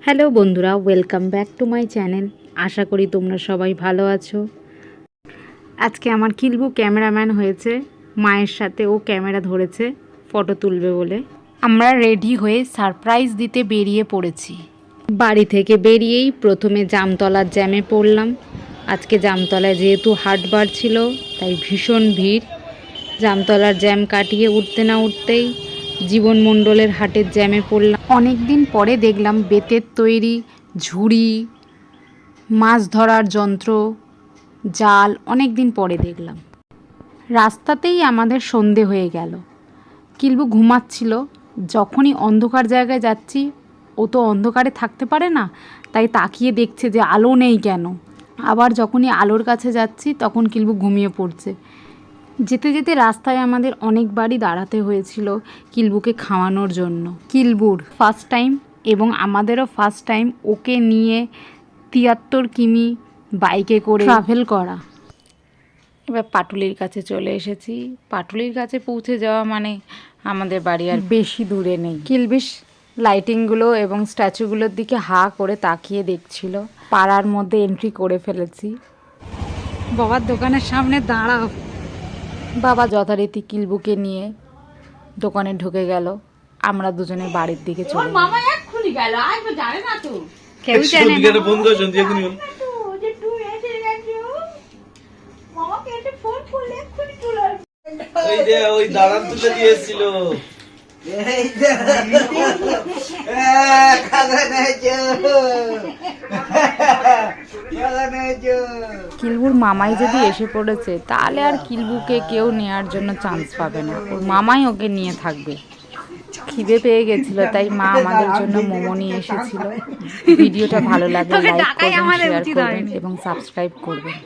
Hello বন্ধুরা, welcome back to my channel. আশা করি তোমরা সবাই ভালো আছো। আজকে আমার কিলবু ক্যামেরাম্যান হয়েছে, মায়ের সাথে ও ক্যামেরা ধরেছে ফটো তুলবে বলে। আমরা রেডি হয়ে সারপ্রাইজ দিতে বেরিয়ে পড়েছি। বাড়ি থেকে বেরিয়েই প্রথমে জামতলার জ্যামে পড়লাম। আজকে জামতলায় যেহেতু হাটবার ছিল তাই ভীষণ ভিড়। জামতলার জ্যাম কাটিয়ে উঠতে না উঠতেই জীবন মণ্ডলের হাটের জ্যামে পড়লাম। অনেক দিন পরে দেখলাম বেতের তৈরি ঝুড়ি, মাছ ধরার যন্ত্র, জাল অনেক দিন পরে দেখলাম। রাস্তাতেই আমাদের সন্ধে হয়ে গেল। কিলবু ঘুমাচ্ছিল। যখনই অন্ধকার জায়গায় যাচ্ছি, ও তো অন্ধকারে থাকতে পারে না, তাই তাকিয়ে দেখছে যে আলো নেই কেন। আবার যখনই আলোর কাছে যাচ্ছি তখন কিলবু ঘুমিয়ে পড়ছে। যেতে যেতে রাস্তায় আমাদের অনেকবারই দাঁড়াতে হয়েছিল কিলবুকে খাওয়ানোর জন্য। কিলবুর ফার্স্ট টাইম এবং আমাদেরও ফার্স্ট টাইম ওকে নিয়ে ৭৩ কিমি বাইকে করে ট্রাভেল করা। এবার পাটুলির কাছে চলে এসেছি। পাটুলির কাছে পৌঁছে যাওয়া মানে আমাদের বাড়ি আর বেশি দূরে নেই। কিলবিশ লাইটিংগুলো এবং স্ট্যাচুগুলোর দিকে হা করে তাকিয়ে দেখছিল। পাড়ার মধ্যে এন্ট্রি করে ফেলেছি। বাবার দোকানের সামনে দাঁড়াও। বাবা যথারীতি কিলবুকে নিয়ে দোকানে ঢুকে গেল। আমরা দুজনে বাড়ির দিকে চলে কিলবুর মামাই যদি এসে পড়েছে তাহলে আর কিলবুকে কেউ নেওয়ার জন্য চান্স পাবে না। ওর মামাই ওকে নিয়ে থাকবে। খিদে পেয়ে গেছিলো তাই মা আমাদের জন্য মোমো নিয়ে এসেছিল। ভিডিওটা ভালো লাগলে লাইক করবেন, শেয়ার করবেন এবং সাবস্ক্রাইব করবেন।